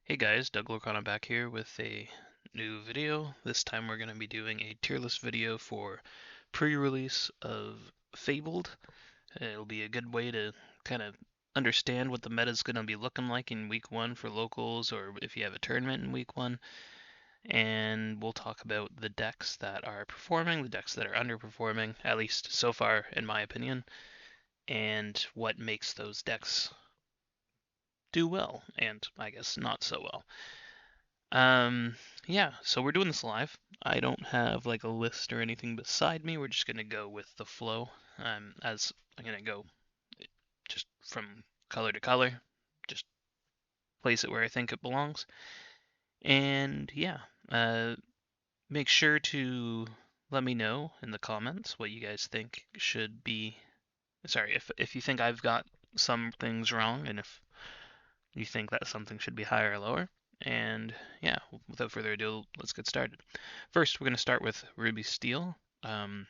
Hey guys, Doug Lorcana back here with a new video. This time we're going to be doing a tier list video for pre-release of Fabled. It'll be a good way to kind of understand what the meta is going to be looking like in week 1 for locals, or if you have a tournament in week 1. And we'll talk about the decks that are performing, the decks that are underperforming, at least so far in my opinion, and what makes those decks do well, and I guess not so well. Yeah, so we're doing this live. I don't have like a list or anything beside me. We're just gonna go with the flow. As I'm gonna go just from color to color, just place it where I think it belongs. And yeah, uh, make sure to let me know in the comments what you guys think should be. Sorry, if you think I've got some things wrong, and if you think that something should be higher or lower. And yeah, without further ado, let's get started. First, we're going to start with Ruby Steel. Um,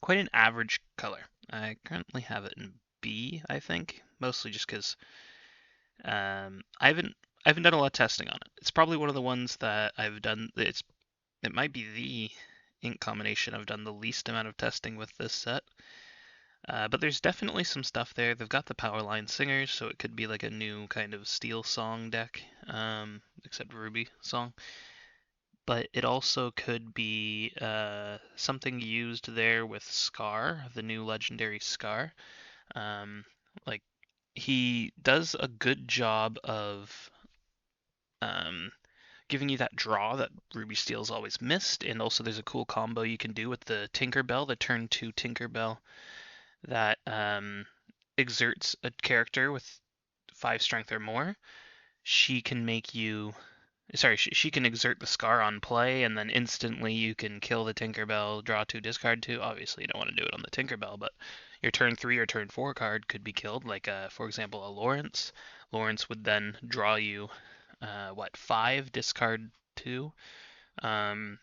Quite an average color. I currently have it in B, I think, mostly just because I haven't done a lot of testing on it. It's probably one of the ones that I've done. It might be the ink combination I've done the least amount of testing with this set. But there's definitely some stuff there. They've got the Powerline Singers, so it could be like a new kind of Steel song deck, except Ruby song. But it also could be something used there with Scar, the new legendary Scar. Um, like he does a good job of um, giving you that draw that Ruby Steel's always missed, and also there's a cool combo you can do with the Tinkerbell, the turn 2 Tinkerbell that exerts a character with 5 strength or more. She can make you. Sorry, she can exert the Scar on play, and then instantly you can kill the Tinkerbell, draw 2, discard 2. Obviously, you don't want to do it on the Tinkerbell, but your turn 3 or turn 4 card could be killed, like, for example, a Lawrence. Lawrence would then draw you, 5, discard 2. Um,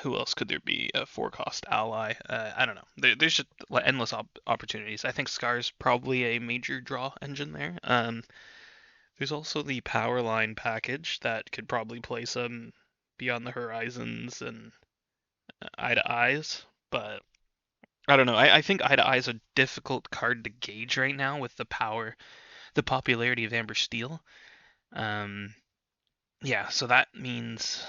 who else could there be? A 4 cost ally. I don't know. There's just endless opportunities. I think Scar's probably a major draw engine there. There's also the power line package that could probably play some Beyond the Horizons and Eye to Eyes, but I don't know. I think Eye to Eye is a difficult card to gauge right now with the popularity of Amber Steel. Um, yeah, so that means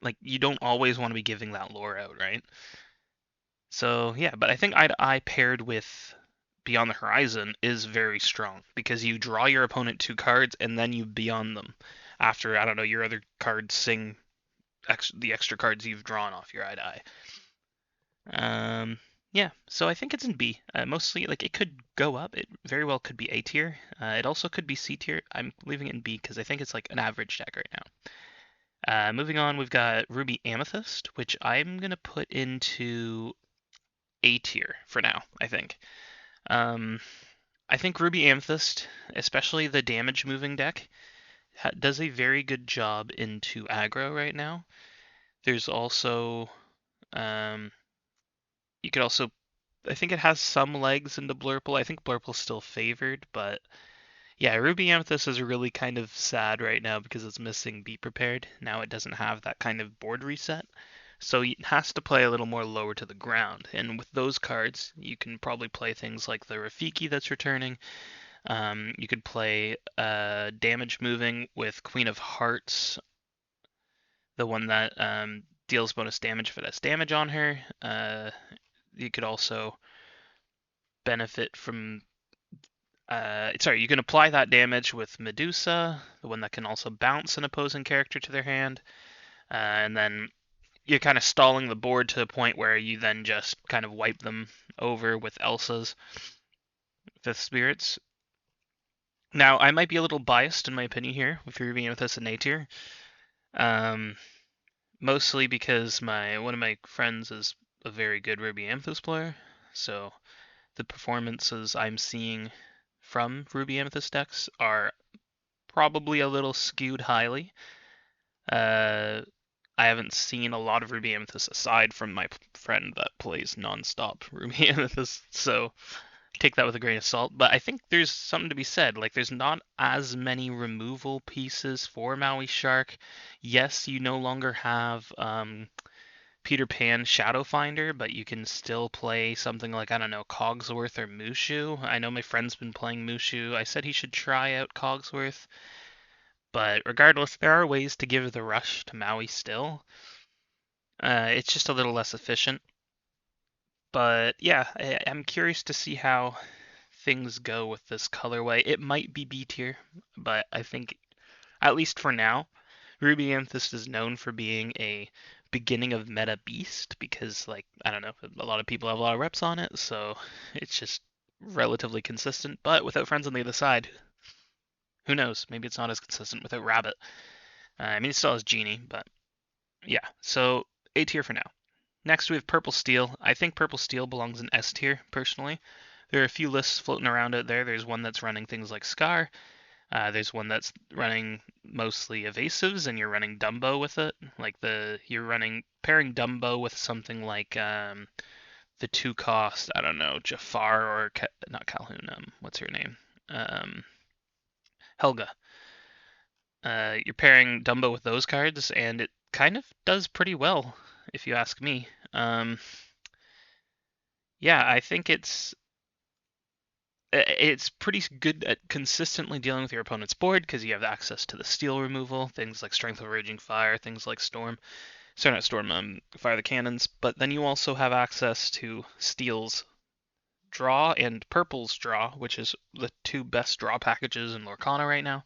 like you don't always want to be giving that lore out, right? So yeah, but I think Eye to Eye paired with Beyond the Horizon is very strong because you draw your opponent 2 cards and then you beyond them after, I don't know, your other cards sing the extra cards you've drawn off your Eye to Eye. Yeah, so I think it's in B. Mostly, like, it could go up. It very well could be A tier. It also could be C tier. I'm leaving it in B because I think it's like an average deck right now. Moving on, we've got Ruby Amethyst, which I'm gonna put into A tier for now, I think. Um, I think Ruby Amethyst, especially the damage moving deck, does a very good job into aggro right now. There's also, um, you could also, I think it has some legs into Blurple. I think Blurple's still favored, but yeah, Ruby Amethyst is really kind of sad right now because it's missing Be Prepared. Now it doesn't have that kind of board reset. So it has to play a little more lower to the ground. And with those cards, you can probably play things like the Rafiki that's returning. You could play damage moving with Queen of Hearts, the one that deals bonus damage if it has damage on her. You could also benefit from. Sorry, you can apply that damage with Medusa, the one that can also bounce an opposing character to their hand. And then you're kind of stalling the board to a point where you then just kind of wipe them over with Elsa's Fifth Spirits. Now, I might be a little biased in my opinion here with Ruby Amethyst and A tier. Um, Mostly because one of my friends is a very good Ruby Amethyst player, so the performances I'm seeing from Ruby Amethyst decks are probably a little skewed highly. Uh, I haven't seen a lot of Ruby Amethyst aside from my friend that plays nonstop Ruby Amethyst, so take that with a grain of salt. But I think there's something to be said. Like, there's not as many removal pieces for Maui Shark. Yes, you no longer have Peter Pan Shadow Finder, but you can still play something like, I don't know, Cogsworth or Mushu. I know my friend's been playing Mushu. I said he should try out Cogsworth. But regardless, there are ways to give the rush to Maui still. It's just a little less efficient. But yeah, I'm curious to see how things go with this colorway. It might be B tier, but I think, at least for now, Ruby Amethyst is known for being a beginning of meta beast because, like, I don't know, a lot of people have a lot of reps on it, so it's just relatively consistent. But without friends on the other side, who knows? Maybe it's not as consistent without Rabbit. I mean, it still has Genie, but yeah. So A tier for now. Next, we have Purple Steel. I think Purple Steel belongs in S tier, personally. There are a few lists floating around out there. There's one that's running things like Scar. There's one that's running mostly evasives, and you're running Dumbo with it. Like you're running pairing Dumbo with something like the two cost. I don't know, Jafar or not Calhoun. What's her name? Um, Helga. You're pairing Dumbo with those cards, and it kind of does pretty well, if you ask me. Yeah, I think it's pretty good at consistently dealing with your opponent's board because you have access to the steel removal, things like Strength of Raging Fire, things like Storm. Sorry, not Storm, Fire the Cannons. But then you also have access to Steel's Draw and Purple's Draw, which is the two best draw packages in Lorcana right now.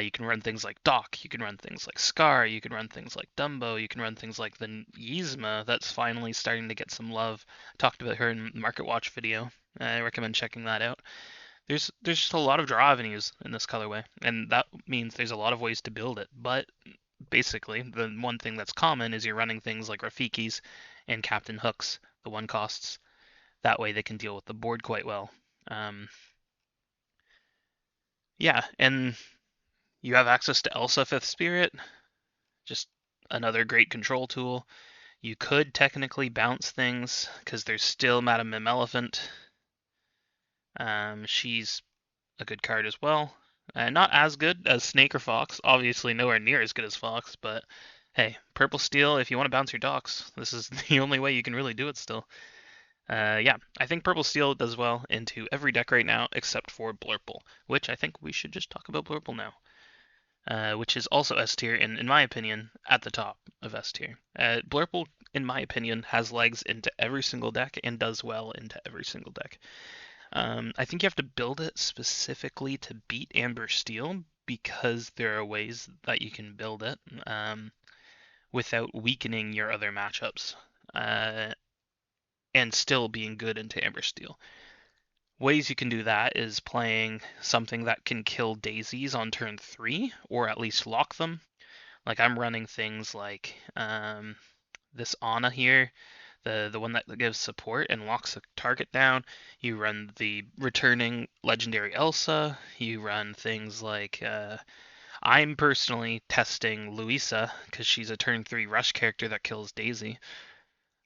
You can run things like Doc, you can run things like Scar, you can run things like Dumbo, you can run things like the Yzma that's finally starting to get some love. I talked about her in the Market Watch video. I recommend checking that out. There's just a lot of draw avenues in this colorway, and that means there's a lot of ways to build it. But basically, the one thing that's common is you're running things like Rafikis and Captain Hooks, the one costs. That way they can deal with the board quite well. Yeah, and you have access to Elsa Fifth Spirit, just another great control tool. You could technically bounce things because there's still Madame Mim Elephant. She's a good card as well. Not as good as Snake or Fox. Obviously, nowhere near as good as Fox, but hey, Purple Steel, if you want to bounce your docks, this is the only way you can really do it still. Yeah, I think Purple Steel does well into every deck right now except for Blurple, which I think we should just talk about Blurple now. Which is also S tier, and in my opinion, at the top of S tier. Blurple, in my opinion, has legs into every single deck and does well into every single deck. I think you have to build it specifically to beat Amber Steel because there are ways that you can build it without weakening your other matchups and still being good into Amber Steel. Ways you can do that is playing something that can kill daisies on turn 3, or at least lock them. Like I'm running things like this Ana here, the one that gives support and locks a target down. You run the returning legendary Elsa. You run things like I'm personally testing Luisa because she's a turn 3 rush character that kills Daisy.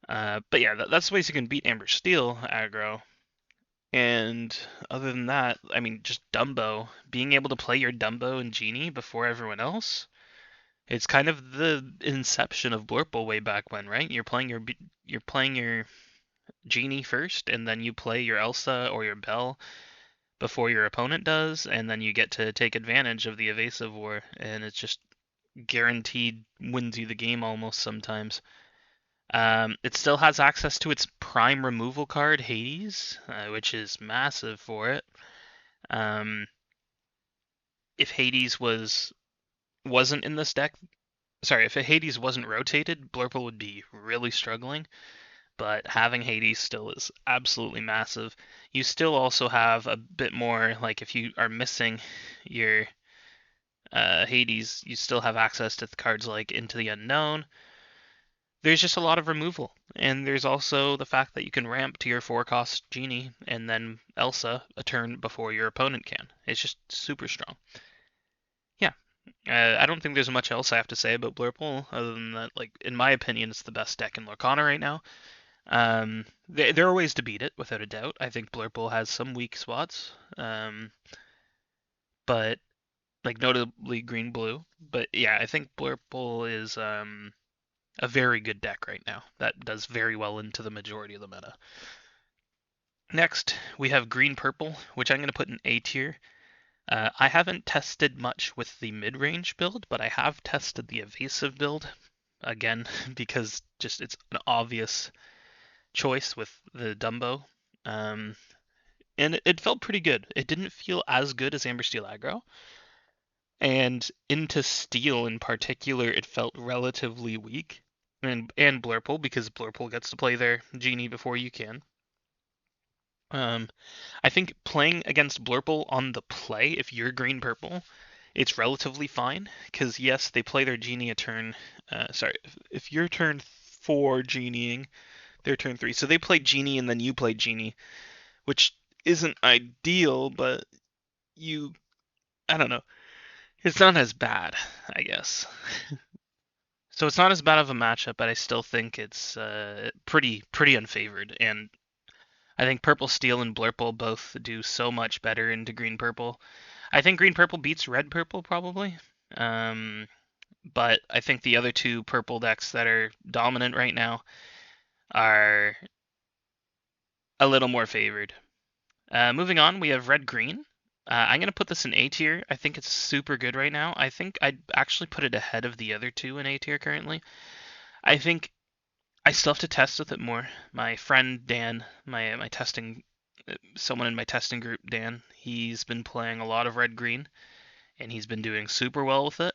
But yeah, that's ways you can beat Amber Steel aggro. And other than that, I mean, just Dumbo, being able to play your Dumbo and Genie before everyone else. It's kind of the inception of Blurple way back when, right? You're playing your Genie first, and then you play your Elsa or your Belle before your opponent does, and then you get to take advantage of the evasive war, and it's just guaranteed wins you the game almost sometimes. It still has access to its prime removal card, Hades, which is massive for it. Um, if Hades wasn't in this deck, sorry, if Hades wasn't rotated, Blurple would be really struggling. But having Hades still is absolutely massive. You still also have a bit more, like if you are missing your Hades, you still have access to the cards like Into the Unknown. There's just a lot of removal. And there's also the fact that you can ramp to your 4-cost Genie and then Elsa a turn before your opponent can. It's just super strong. Yeah. I don't think there's much else I have to say about Blurple other than that, like, in my opinion, it's the best deck in Lorcana right now. There are ways to beat it, without a doubt. I think Blurple has some weak spots, but like notably green blue. But yeah, I think Blurple is a very good deck right now that does very well into the majority of the meta. Next, we have green purple, which I'm going to put in A tier. I haven't tested much with the mid-range build, but I have tested the evasive build again because just it's an obvious choice with the Dumbo. Um, and it felt pretty good. It didn't feel as good as Amber Steel aggro. And into Steel in particular, it felt relatively weak. And Blurple, because Blurple gets to play their Genie before you can. I think playing against Blurple on the play, if you're green purple, it's relatively fine. Because yes, they play their Genie a turn. Sorry, if you're turn 4 Genieing, their turn 3. So they play Genie and then you play Genie, which isn't ideal, but you, I don't know. It's not as bad, I guess. So it's not as bad of a matchup, but I still think it's pretty unfavored. And I think Purple Steel and Blurple both do so much better into Green Purple. I think Green Purple beats Red Purple probably. Um, but I think the other two purple decks that are dominant right now are a little more favored. Moving on, we have Red Green. I'm gonna put this in A tier. I think it's super good right now. I think I'd actually put it ahead of the other two in A tier currently. I think I still have to test with it more. My friend Dan, my testing, someone in my testing group, Dan, he's been playing a lot of Red Green, and he's been doing super well with it.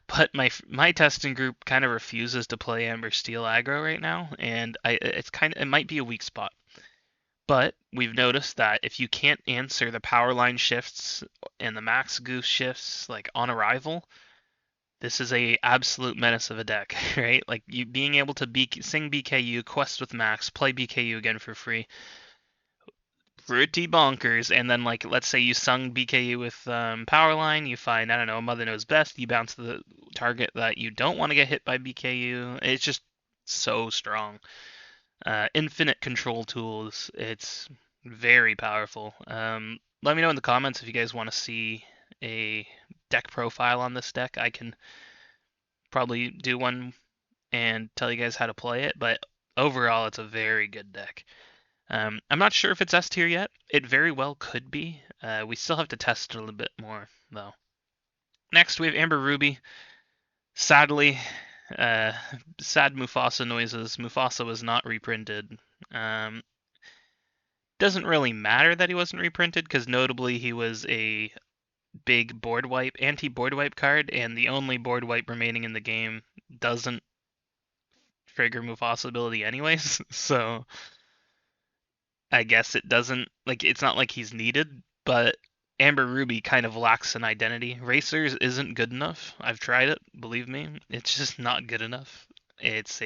But my testing group kind of refuses to play Amber Steel aggro right now, and it might be a weak spot. But we've noticed that if you can't answer the power line shifts and the max goose shifts like on arrival, this is a absolute menace of a deck, right? Like you being able to sing BKU, quest with max, play BKU again for free, pretty bonkers. And then like let's say you sung BKU with power line, you find I don't know Mother Knows Best, you bounce the target that you don't want to get hit by BKU. It's just so strong. Infinite control tools. It's very powerful. Let me know in the comments if you guys want to see a deck profile on this deck. I can probably do one and tell you guys how to play it, but overall, it's a very good deck. I'm not sure if it's S tier yet. It very well could be. We still have to test it a little bit more, though. Next, we have Amber Ruby. Sadly, uh, sad Mufasa noises. Mufasa was not reprinted. Doesn't really matter that he wasn't reprinted because notably he was a big board wipe, anti-board wipe card, and the only board wipe remaining in the game doesn't trigger Mufasa ability anyways. So I guess it doesn't like it's not like he's needed, but Amber Ruby kind of lacks an identity. Racers isn't good enough. I've tried it, believe me. It's just not good enough. It's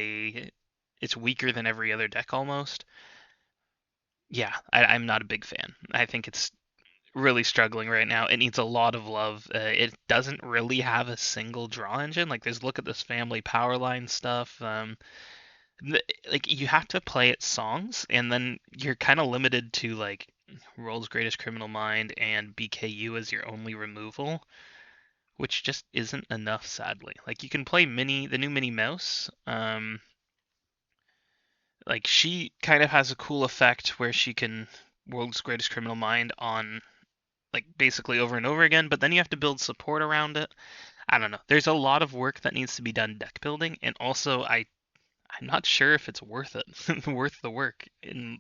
weaker than every other deck almost. Yeah, I'm not a big fan. I think it's really struggling right now. It needs a lot of love. It doesn't really have a single draw engine. Like there's look at this family power line stuff. Like you have to play its songs, and then you're kind of limited to like World's Greatest Criminal Mind and BKU as your only removal, which just isn't enough, sadly. Like you can play the new Minnie Mouse. Like she kind of has a cool effect where she can World's Greatest Criminal Mind on like basically over and over again, but then you have to build support around it. I don't know. There's a lot of work that needs to be done deck building, and also I'm not sure if it's worth it, worth the work. And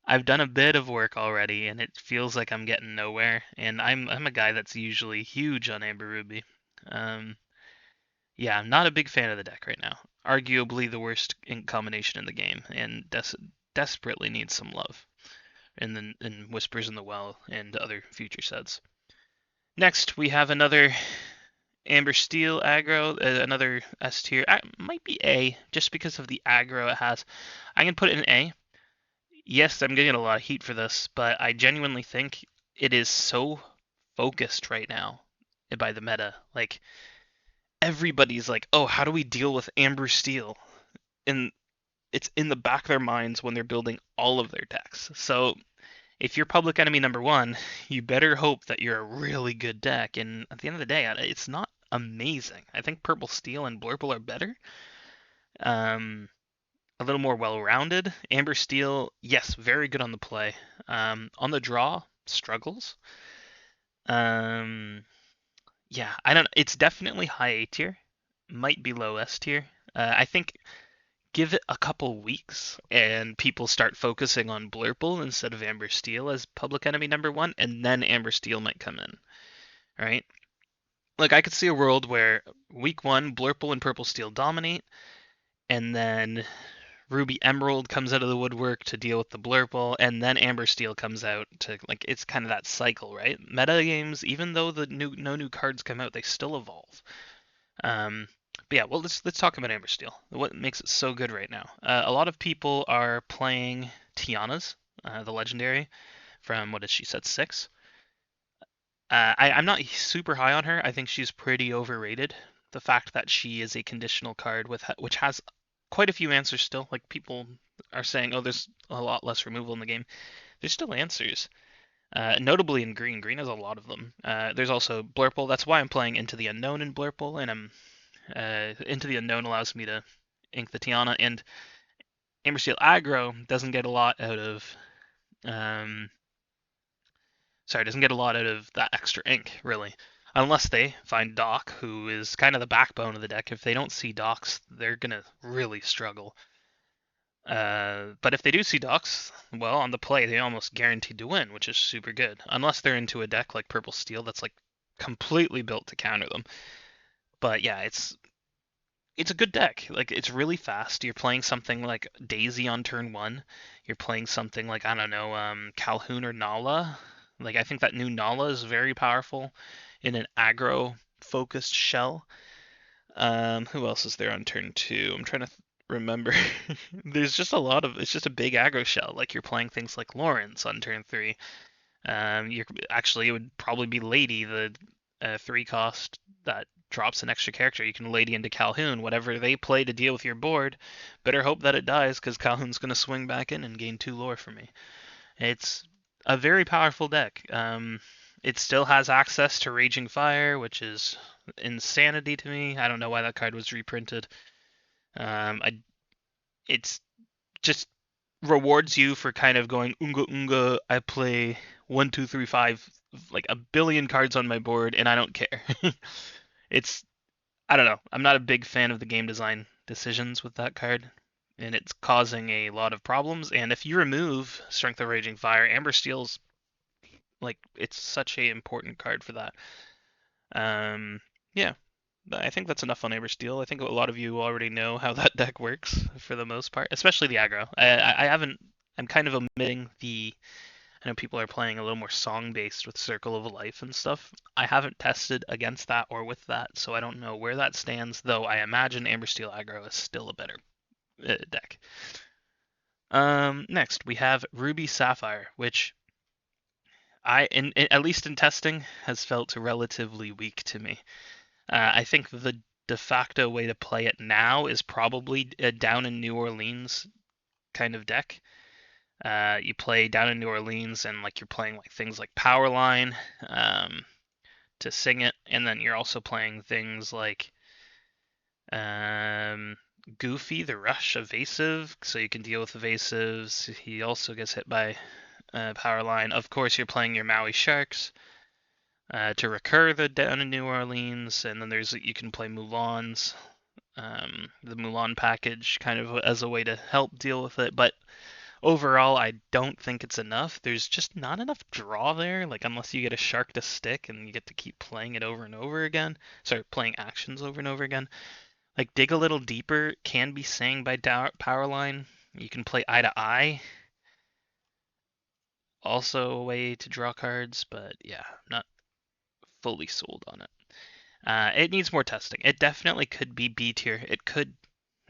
I've done a bit of work already, and it feels like I'm getting nowhere. And I'm a guy that's usually huge on Amber Ruby. Um, yeah, I'm not a big fan of the deck right now. Arguably the worst combination in the game, and desperately needs some love. In Whispers in the Well and other future sets. Next, we have another Amber Steel aggro, another S tier. Might be A, just because of the aggro it has. I'm going to put it in A. Yes, I'm getting a lot of heat for this, but I genuinely think it is so focused right now by the meta. Like, everybody's like, oh, how do we deal with Amber Steel? And it's in the back of their minds when they're building all of their decks. So if you're public enemy number one, you better hope that you're a really good deck. And at the end of the day, it's not amazing. I think Purple Steel and Blurple are better. Um, a little more well-rounded. Amber Steel, yes, very good on the play. On the draw, struggles. Um, yeah, I don't. It's definitely high A tier, might be low S tier. I think give it a couple weeks and people start focusing on Blurple instead of Amber Steel as public enemy number one, and then Amber Steel might come in, right? Like I could see a world where week one, Blurple and Purple Steel dominate, and then Ruby Emerald comes out of the woodwork to deal with the Blurple, and then Amber Steel comes out to like it's kind of that cycle, right? Meta games, even though no new cards come out, they still evolve. But yeah, well let's talk about Amber Steel. What makes it so good right now? A lot of people are playing Tiana's, the legendary from what is she set 6. I'm not super high on her. I think she's pretty overrated. The fact that she is a conditional card which has quite a few answers still. Like people are saying, oh, there's a lot less removal in the game. There's still answers. Notably in green. Green has a lot of them. There's also Blurple. That's why I'm playing Into the Unknown in Blurple, and Into the Unknown allows me to ink the Tiana, and Amber Steel aggro doesn't get a lot out of um, doesn't get a lot out of that extra ink, really. Unless they find Doc, who is kind of the backbone of the deck. If they don't see Docs, they're going to really struggle. But if they do see Docs, well, on the play, they're almost guaranteed to win, which is super good. Unless they're into a deck like Purple Steel that's like completely built to counter them. But yeah, it's a good deck. Like it's really fast. You're playing something like Daisy on turn one. You're playing something like I don't know, Calhoun or Nala. Like I think that new Nala is very powerful in an aggro focused shell. Who else is there on turn two? I'm trying to remember. There's just a lot of. It's just a big aggro shell. Like you're playing things like Lawrence on turn three. You're actually it would probably be Lady, the 3 cost that drops an extra character. You can Lady into Calhoun. Whatever they play to deal with your board, better hope that it dies because Calhoun's gonna swing back in and gain 2 lore for me. It's a very powerful deck. It still has access to Raging Fire, which is insanity to me. I don't know why that card was reprinted. It's just rewards you for kind of going unga unga. I play 1, 2, 3, 5, like a billion cards on my board, and I don't care. It's I don't know. I'm not a big fan of the game design decisions with that card, and it's causing a lot of problems. And if you remove Strength of Raging Fire, Amber Steel's like it's such a important card for that. Yeah, but I think that's enough on Amber Steel. I think a lot of you already know how that deck works for the most part, especially the aggro. I haven't. I'm kind of omitting the. I know people are playing a little more song based with Circle of Life and stuff. I haven't tested against that or with that, so I don't know where that stands. Though I imagine Amber Steel aggro is still a better deck. Next we have Ruby Sapphire, which at least in testing, has felt relatively weak to me. I think the de facto way to play it now is probably a down in New Orleans kind of deck. You play down in New Orleans and like you're playing like things like Powerline to sing it, and then you're also playing things like Goofy, the Rush, Evasive, so you can deal with evasives. He also gets hit by Powerline. Of course, you're playing your Maui Sharks to recur the down in New Orleans, and then you can play Mulans, the Mulan package, kind of as a way to help deal with it. But overall, I don't think it's enough. There's just not enough draw there, like unless you get a shark to stick and you get to keep playing it over and over again. Sorry, playing actions over and over again. Like dig a little deeper can be sang by Powerline. You can play Eye to Eye. Also a way to draw cards, but yeah, not fully sold on it. It needs more testing. It definitely could be B tier. It could.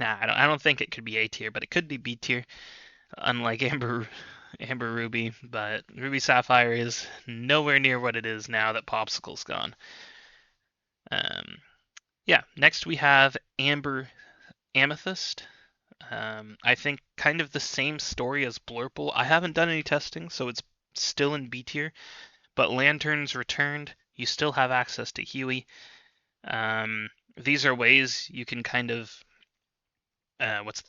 Nah, I don't think it could be A tier, but it could be B tier. Unlike Amber Ruby, but Ruby Sapphire is nowhere near what it is now that Popsicle's gone. Yeah. Next we have Amber Amethyst. I think kind of the same story as Blurple. I haven't done any testing, so it's still in B tier, but Lanterns returned. You still have access to Huey. These are ways you can kind of what's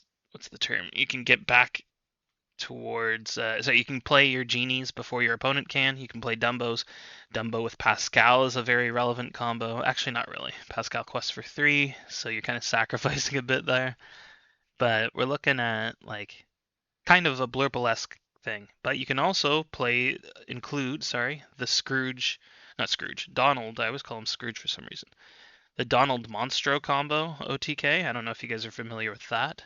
the term? You can get back towards so you can play your genies before your opponent can. You can play Dumbos. Dumbo with Pascal is a very relevant combo. Actually, not really. Pascal quests for 3, so you're kind of sacrificing a bit there. But we're looking at like kind of a Blurple-esque thing. But you can also include the Scrooge, not Scrooge, Donald. I always call him Scrooge for some reason. The Donald Monstro combo OTK. I don't know if you guys are familiar with that.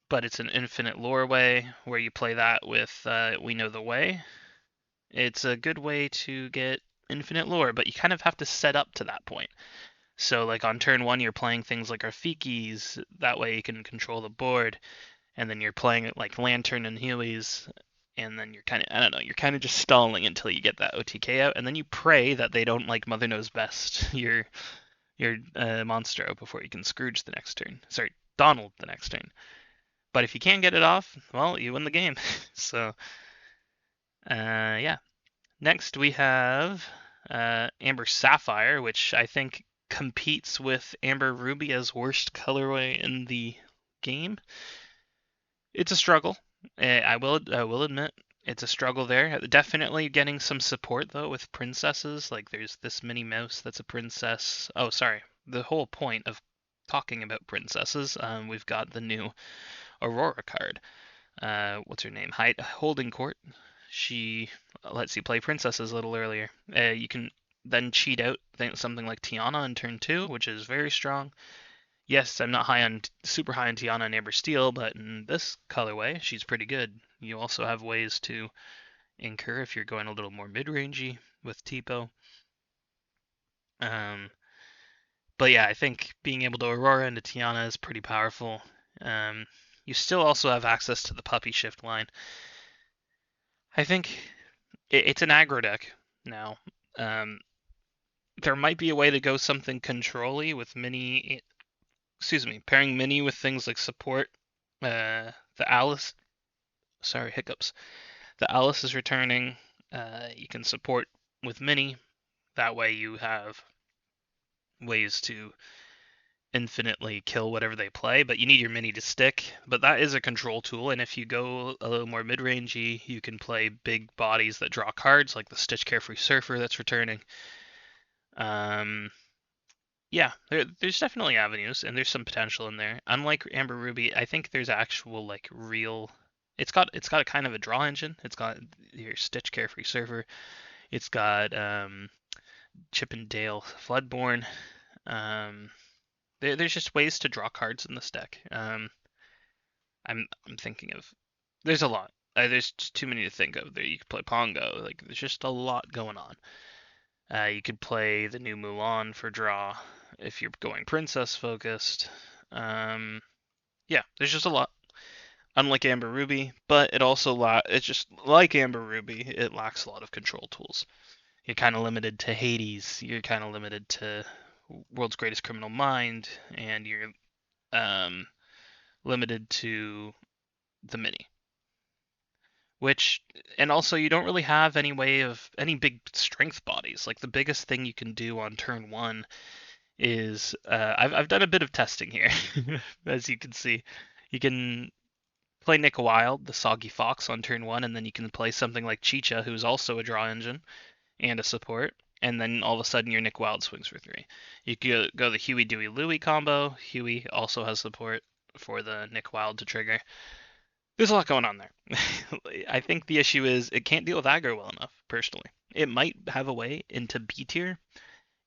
But it's an infinite lore way where you play that with We Know the Way. It's a good way to get infinite lore, but you kind of have to set up to that point. So like on turn 1, you're playing things like Rafikis, that way you can control the board, and then you're playing it like Lantern and Heelys, and then you're kind of, I don't know, you're kind of just stalling until you get that OTK out, and then you pray that they don't like Mother Knows Best your Monstro before you can Scrooge the next turn. Sorry, Donald the next turn. But if you can't get it off, well, you win the game. So, yeah. Next we have Amber Sapphire, which I think competes with Amber Ruby as worst colorway in the game. It's a struggle. I will admit it's a struggle there. Definitely getting some support though with princesses. Like there's this Minnie Mouse that's a princess. Oh, sorry. The whole point of talking about princesses, we've got the new Aurora card. What's her name? Holding Court. She lets you play princesses a little earlier. You can then cheat out something like Tiana in turn 2, which is very strong. Yes, I'm not super high on Tiana and Amber Steel, but in this colorway, she's pretty good. You also have ways to incur if you're going a little more mid-rangey with Tipo. But yeah, I think being able to Aurora into Tiana is pretty powerful. You still also have access to the Puppy Shift line. I think it's an aggro deck now. There might be a way to go something control-y with pairing Mini with things like support. The Alice, sorry, hiccups. The Alice is returning. You can support with Mini. That way you have ways to infinitely kill whatever they play, but you need your Mini to stick. But that is a control tool, and if you go a little more mid-rangey, you can play big bodies that draw cards, like the Stitch Carefree Surfer that's returning. Yeah, there's definitely avenues, and there's some potential in there. Unlike Amber Ruby, I think there's actual like real. It's got a kind of a draw engine. It's got your Stitch Carefree Surfer. It's got Chip and Dale Floodborn. There's just ways to draw cards in this deck. I'm thinking of. There's a lot. There's just too many to think of. There you could play Pongo. Like there's just a lot going on. You could play the new Mulan for draw if you're going princess focused. Yeah, there's just a lot. Unlike Amber Ruby, but it's just like Amber Ruby, it lacks a lot of control tools. You're kind of limited to Hades. You're kind of limited to World's Greatest Criminal Mind, and you're limited to the Mini. And also you don't really have any way of any big strength bodies. Like the biggest thing you can do on turn 1 is I've done a bit of testing here, as you can see. You can play Nick Wilde, the Soggy Fox, on turn 1, and then you can play something like Chicha, who's also a draw engine and a support, and then all of a sudden your Nick Wilde swings for 3. You could go the Huey Dewey Louie combo. Huey also has support for the Nick Wilde to trigger. There's a lot going on there. I think the issue is it can't deal with aggro well enough, personally. It might have a way into B tier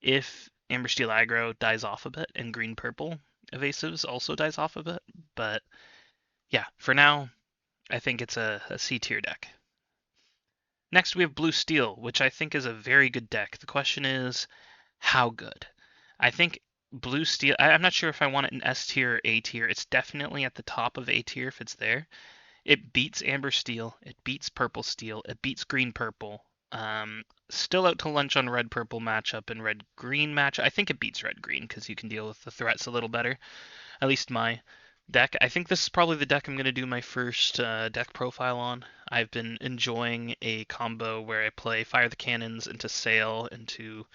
if Amber Steel aggro dies off a bit and green purple evasives also dies off a bit. But yeah, for now, I think it's a C tier deck. Next, we have Blue Steel, which I think is a very good deck. The question is, how good? I think Blue Steel, I'm not sure if I want it in S tier or A tier. It's definitely at the top of A tier if it's there. It beats Amber Steel, it beats Purple Steel, it beats Green Purple, Still out to lunch on red-purple matchup and red-green match. I think it beats red-green because you can deal with the threats a little better. At least my deck. I think this is probably the deck I'm going to do my first deck profile on. I've been enjoying a combo where I play Fire the Cannons into Sail into,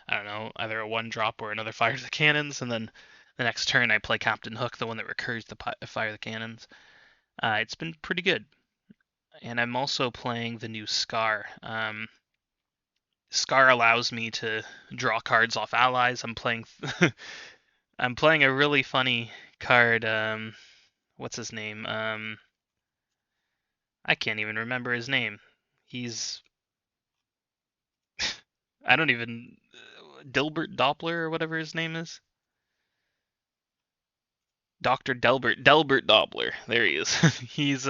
I don't know, either a 1-drop or another Fire the Cannons, and then the next turn I play Captain Hook, the one that recurs the Fire the Cannons. It's been pretty good. And I'm also playing the new Scar. Scar allows me to draw cards off allies. I'm playing I'm playing a really funny card. What's his name? I can't even remember his name. He's I don't even Dilbert Doppler or whatever his name is. Dr. Delbert Doppler. There he is. He's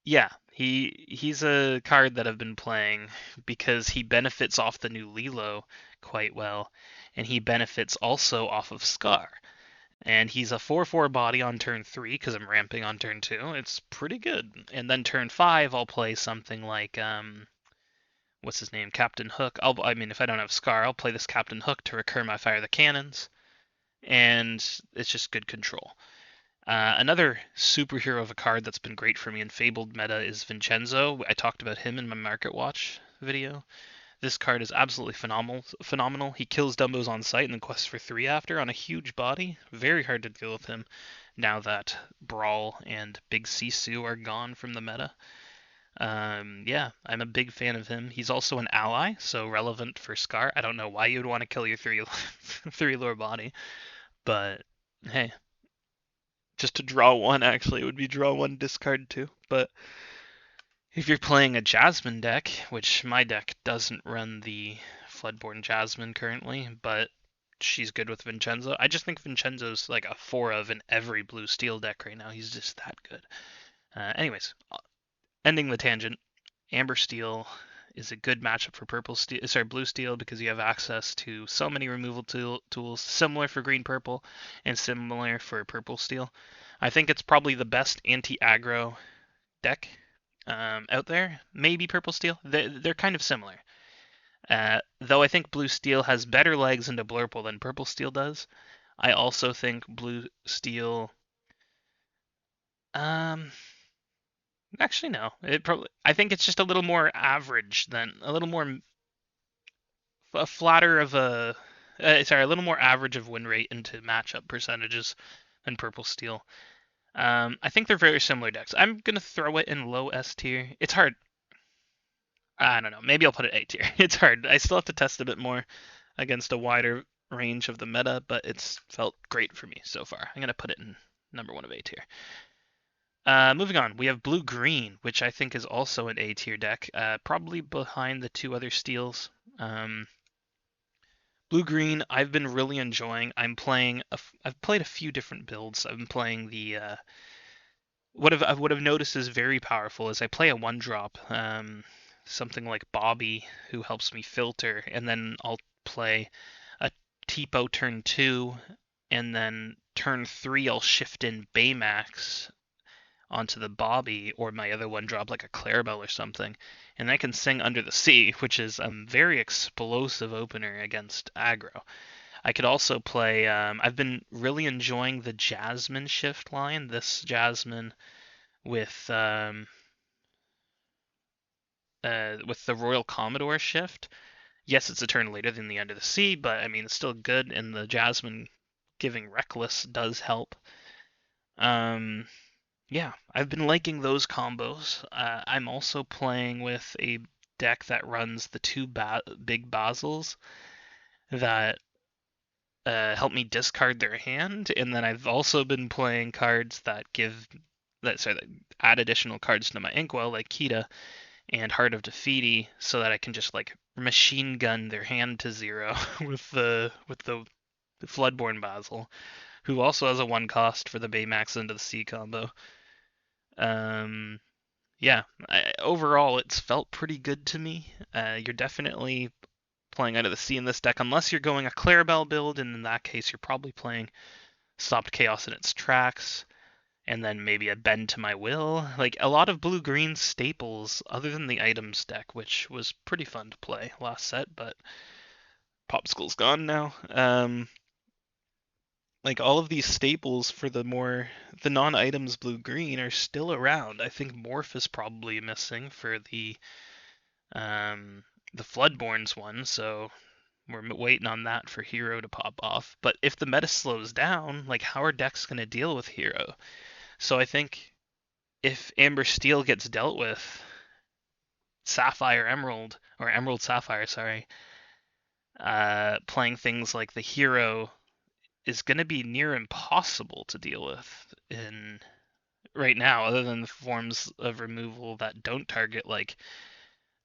yeah, he's a card that I've been playing because he benefits off the new Lilo quite well, and he benefits also off of Scar. And he's a 4/4 body on turn 3 because I'm ramping on turn 2. It's pretty good. And then turn 5, I'll play something like what's his name, Captain Hook. I mean, if I don't have Scar, I'll play this Captain Hook to recur my Fire the Cannons, and it's just good control. Another superhero of a card that's been great for me in Fabled meta is Vincenzo. I talked about him in my Market Watch video. This card is absolutely phenomenal. He kills Dumbos on sight and then quests for 3 after on a huge body. Very hard to deal with him now that Brawl and Big Sisu are gone from the meta. Yeah, I'm a big fan of him. He's also an ally, so relevant for Scar. I don't know why you would want to kill your 3 lore body, but hey, just to draw 1 actually, it would be draw 1, discard 2. But if you're playing a Jasmine deck, which my deck doesn't run the Floodborn Jasmine currently, but she's good with Vincenzo. I just think Vincenzo's like a 4 of in every blue steel deck right now. He's just that good. Anyways, ending the tangent, Amber Steel is a good matchup for blue steel because you have access to so many removal tools, similar for green purple and similar for purple steel. I think it's probably the best anti-aggro deck out there. Maybe purple steel. They're kind of similar. Though I think blue steel has better legs into blurple than purple steel does. I also think blue steel. Actually, no. I think it's just a little more average than a little more a flatter of a. Sorry, a little more average of win rate into matchup percentages than purple steel. I think they're very similar decks. I'm gonna throw it in low S tier. It's hard. I don't know. Maybe I'll put it A tier. It's hard. I still have to test a bit more against a wider range of the meta, but it's felt great for me so far. I'm gonna put it in number 1 of A tier. Moving on, we have Blue Green, which I think is also an A tier deck, probably behind the 2 other steals. Blue Green, I've been really enjoying. I've played a few different builds. I've been playing the what I've noticed is very powerful is I play a 1-drop, something like Bobby, who helps me filter, and then I'll play a Tipo turn 2, and then turn 3 I'll shift in Baymax onto the Bobby or my other 1-drop like a Clarabelle or something, and I can sing Under the Sea, which is a very explosive opener against aggro. I could also play. I've been really enjoying the Jasmine shift line. This Jasmine with the Royal Commodore shift. Yes, it's a turn later than the Under the Sea, but I mean it's still good, and the Jasmine giving Reckless does help. Yeah, I've been liking those combos. I'm also playing with a deck that runs the 2 big Basils that help me discard their hand, and then I've also been playing cards that that add additional cards to my Inkwell, like Kita and Heart of Defeaty, so that I can just like machine gun their hand to 0 with the Floodborn Basil, who also has a 1 cost for the Baymax into the Sea combo. Yeah, overall it's felt pretty good to me. You're definitely playing Out of the Sea in this deck, unless you're going a Clarabelle build, and in that case you're probably playing Stopped Chaos in its tracks. and then maybe a Bend to My Will. Like a lot of blue-green staples, other than the items deck, which was pretty fun to play last set, but Popsicle's gone now. Like all of these staples for the non-items blue-green are still around. I think Morph is probably missing for the Floodborns one, so we're waiting on that for Hero to pop off. But if the meta slows down, like how are decks going to deal with Hero? So I think if Amber Steel gets dealt with, Sapphire Emerald or Emerald Sapphire, sorry, playing things like the Hero is going to be near impossible to deal with in right now, other than the forms of removal that don't target like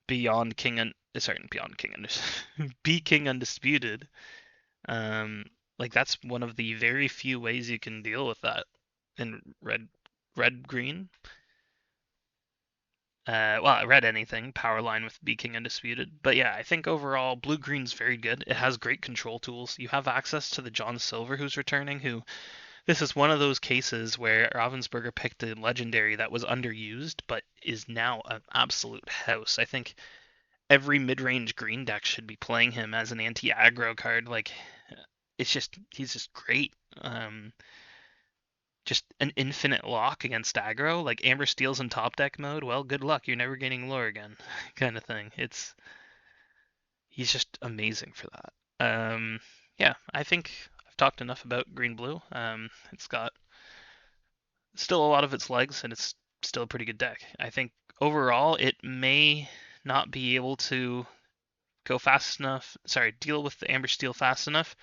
Beyond King and sorry, Beyond King Be King Undisputed. Um, like that's one of the very few ways you can deal with that in red green. Well, red anything, power line with Be King Undisputed. But yeah, I think overall blue green's very good. It has great control tools. You have access to the John Silver who's returning, who this is one of those cases where Ravensburger picked a legendary that was underused, but is now an absolute house. I think every mid-range green deck should be playing him as an anti-aggro card. Like, he's just great. Just an infinite lock against aggro. Like Amber Steel's in top deck mode. Well, good luck. You're never getting lore again, kind of thing. He's just amazing for that. Yeah, I think I've talked enough about green blue. It's got still a lot of its legs, and it's still a pretty good deck. I think overall it may not be able to go fast enough. Sorry, deal with the Amber Steel fast enough.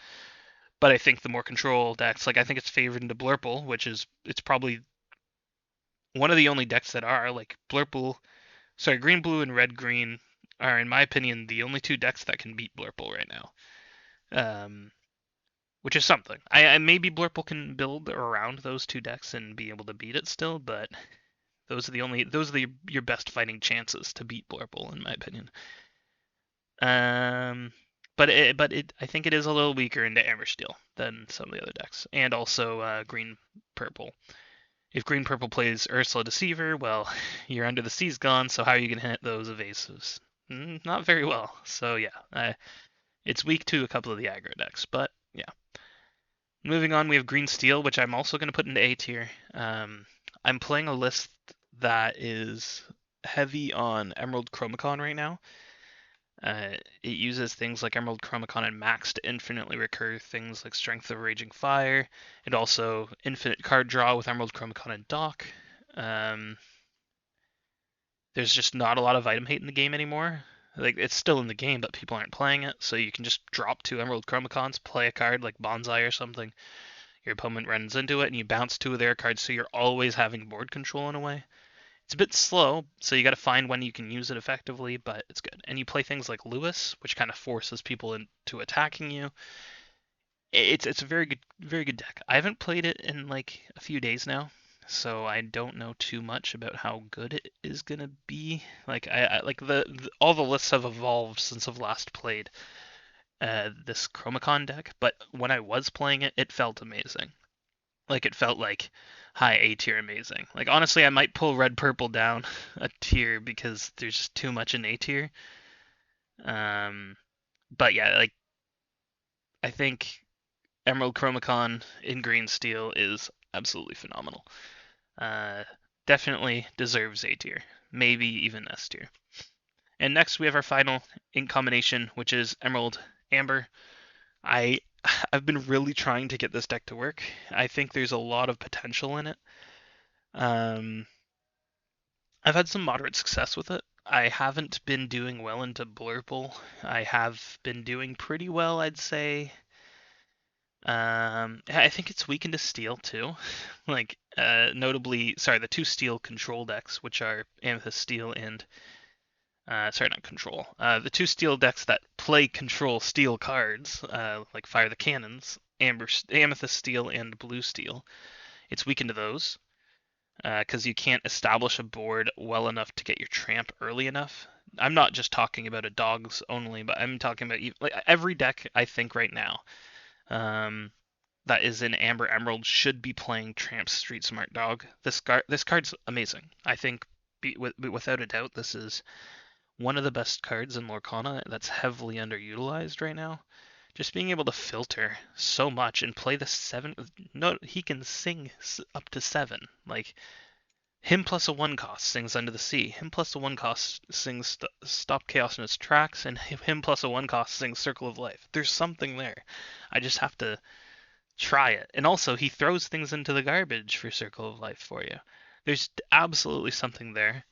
But I think the more control decks, like I think it's favored into Blurple, which is it's probably one of the only decks that are like Blurple. Sorry, green blue and red green are, in my opinion, the only two decks that can beat Blurple right now. Which is something. I maybe Blurple can build around those two decks and be able to beat it still, but those are your best fighting chances to beat Blurple, in my opinion. But I think it is a little weaker into Amber Steel than some of the other decks, and also green purple. If green purple plays Ursula Deceiver, well, you're under the sea's gone. So how are you gonna hit those evasives? Not very well. So yeah, it's weak to a couple of the aggro decks, but yeah. Moving on, we have green steel, which I'm also gonna put into A tier. I'm playing a list that is heavy on Emerald Chromacon right now. It uses things like Emerald Chromacon and Max to infinitely recur things like Strength of Raging Fire, and also infinite card draw with Emerald Chromacon and Dock. There's just not a lot of item hate in the game anymore. Like it's still in the game, but people aren't playing it, so you can just drop 2 Emerald Chromacons, play a card like Bonsai or something. Your opponent runs into it, and you bounce 2 of their cards, so you're always having board control in a way. It's a bit slow, so you got to find when you can use it effectively, but it's good. And you play things like Lewis, which kind of forces people into attacking you. It's a very good deck. I haven't played it in like a few days now, so I don't know too much about how good it is gonna be. Like I like all the lists have evolved since I've last played this Chromacon deck, but when I was playing it, it felt amazing. Like it felt like high A tier amazing. Like honestly, I might pull red purple down a tier because there's just too much in A tier. But yeah, like I think Emerald Chromacon in green steel is absolutely phenomenal. Definitely deserves A tier, maybe even S tier. And next we have our final ink combination, which is Emerald Amber. I've been really trying to get this deck to work. I think there's a lot of potential in it. I've had some moderate success with it. I haven't been doing well into Blurple. I have been doing pretty well, I'd say. I think it's weak into Steel too. Like, notably, sorry, the 2 Steel control decks, which are Amethyst Steel and sorry, not control. The 2 steel decks that play control steel cards, like Fire the Cannons, Amethyst Steel and Blue Steel. It's weak into those, because you can't establish a board well enough to get your tramp early enough. I'm not just talking about a dogs only, but I'm talking about like every deck I think right now. that is in Amber Emerald should be playing Tramp Street Smart Dog. This card's amazing. I think without a doubt this is one of the best cards in Lorcana that's heavily underutilized right now. Just being able to filter so much and play the 7. No, he can sing up to 7. Like, him plus a 1 cost sings Under the Sea. Him plus a 1 cost sings Stop Chaos in its Tracks. And him plus a 1 cost sings Circle of Life. There's something there. I just have to try it. And also, he throws things into the garbage for Circle of Life for you. There's absolutely something there.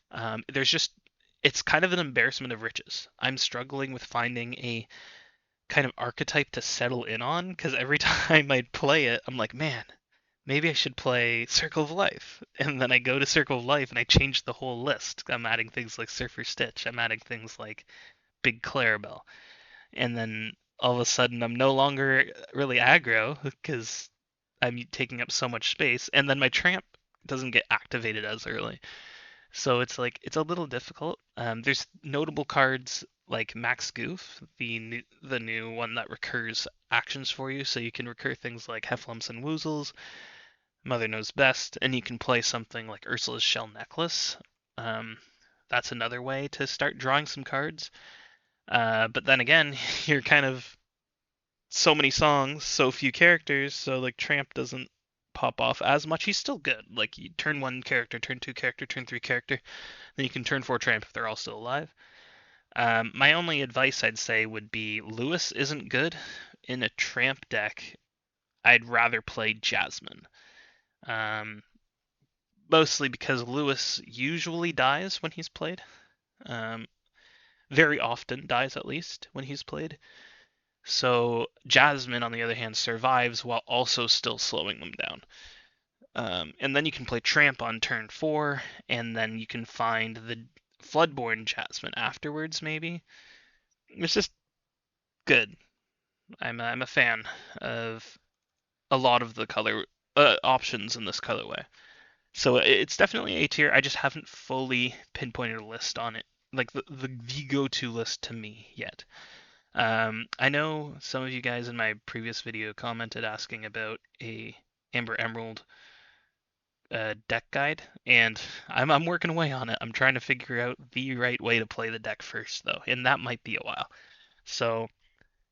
It's kind of an embarrassment of riches. I'm struggling with finding a kind of archetype to settle in on because every time I play it, I'm like, man, maybe I should play Circle of Life. And then I go to Circle of Life and I change the whole list. I'm adding things like Surfer Stitch. I'm adding things like Big Clarabelle. And then all of a sudden I'm no longer really aggro because I'm taking up so much space. And then my tramp doesn't get activated as early. So it's like it's a little difficult. There's notable cards like Max Goof, the new one that recurs actions for you, so you can recur things like Hefflumps and Woozles, Mother Knows Best, and you can play something like Ursula's Shell Necklace. That's another way to start drawing some cards. But then again, you're kind of so many songs, so few characters, so like Tramp doesn't pop off as much. He's still good. Like you turn 1 character, turn 2 character, turn 3 character, then you can turn 4 Tramp if they're all still alive. My only advice I'd say would be Lewis isn't good. In a Tramp deck, I'd rather play Jasmine. Mostly because Lewis usually dies when he's played. Very often dies at least when he's played. So Jasmine, on the other hand, survives while also still slowing them down. And then you can play Tramp on turn 4, and then you can find the Floodborn Jasmine afterwards, maybe. It's just good. I'm a fan of a lot of the color options in this colorway. So it's definitely A tier. I just haven't fully pinpointed a list on it, like the go-to list to me yet. I know some of you guys in my previous video commented asking about a Amber Emerald deck guide, and I'm working away on it. I'm trying to figure out the right way to play the deck first, though, and that might be a while. So,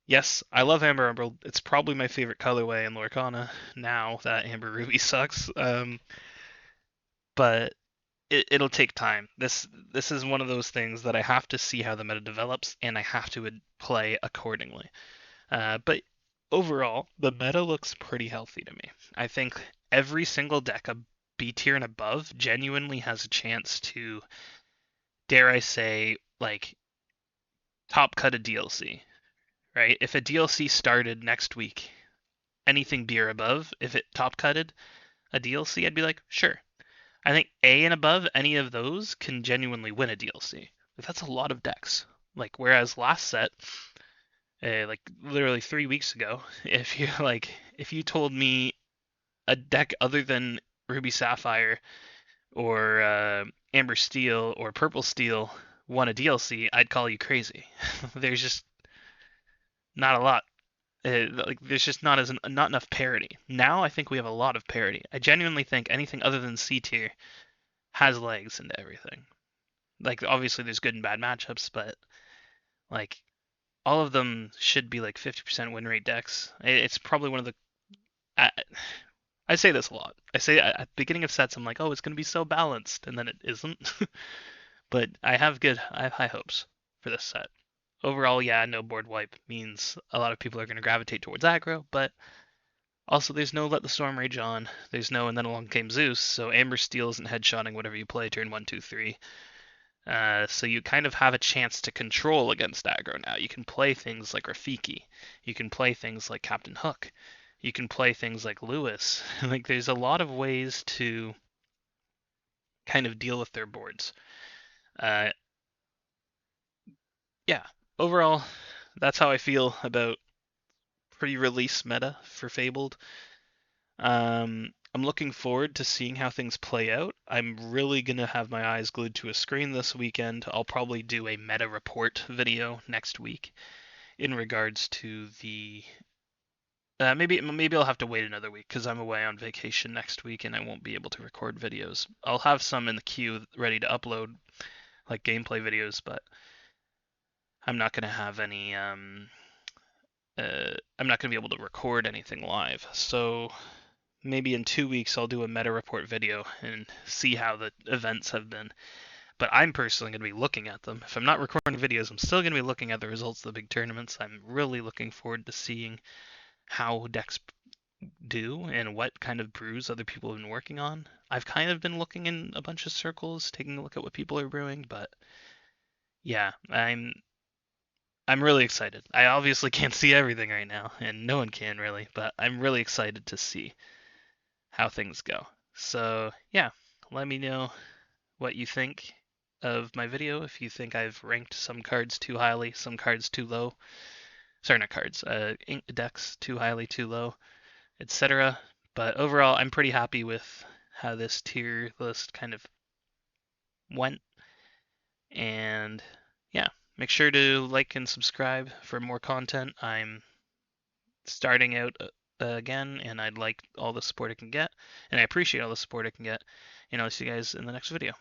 yes, I love Amber Emerald. It's probably my favorite colorway in Lorcana now that Amber Ruby sucks. But it'll take time. This is one of those things that I have to see how the meta develops, and I have to play accordingly. But overall, the meta looks pretty healthy to me. I think every single deck, a B tier and above, genuinely has a chance to, dare I say, like top cut a DLC, right? If a DLC started next week, anything B or above, if it top cutted a DLC, I'd be like, sure. I think A and above, any of those can genuinely win a DLC. That's a lot of decks. Like whereas last set, like literally 3 weeks ago, if you told me a deck other than Ruby Sapphire or Amber Steel or Purple Steel won a DLC, I'd call you crazy. There's just not a lot. Like there's just not enough parity. Now I think we have a lot of parity. I genuinely think anything other than C tier has legs into everything. Like obviously there's good and bad matchups, but like all of them should be like 50% win rate decks. It's probably one of the. I say this a lot. I say at the beginning of sets, I'm like, oh, it's going to be so balanced, and then it isn't. But I have high hopes for this set. Overall, yeah, no board wipe means a lot of people are going to gravitate towards aggro, but also there's no Let the Storm Rage on. There's no And Then Along Came Zeus, so Amber Steel isn't headshotting whatever you play turn 1, 2, 3. So you kind of have a chance to control against aggro now. You can play things like Rafiki. You can play things like Captain Hook. You can play things like Lewis. Like there's a lot of ways to kind of deal with their boards. Yeah, overall, that's how I feel about pre-release meta for Fabled. I'm looking forward to seeing how things play out. I'm really going to have my eyes glued to a screen this weekend. I'll probably do a meta report video next week in regards to the Maybe I'll have to wait another week because I'm away on vacation next week and I won't be able to record videos. I'll have some in the queue ready to upload, like gameplay videos, but I'm not gonna have any. I'm not gonna be able to record anything live. So maybe in 2 weeks I'll do a meta report video and see how the events have been. But I'm personally going to be looking at them. If I'm not recording videos, I'm still going to be looking at the results of the big tournaments. I'm really looking forward to seeing how decks do and what kind of brews other people have been working on. I've kind of been looking in a bunch of circles, taking a look at what people are brewing, but yeah, I'm really excited. I obviously can't see everything right now, and no one can really, but I'm really excited to see how things go. So, yeah, let me know what you think of my video, if you think I've ranked some cards too highly, some cards too low. Sorry, not cards, decks too highly, too low, etc. But overall, I'm pretty happy with how this tier list kind of went. And yeah, make sure to like and subscribe for more content. I'm starting out again, and I'd like all the support I can get, and I appreciate all the support I can get. And I'll see you guys in the next video.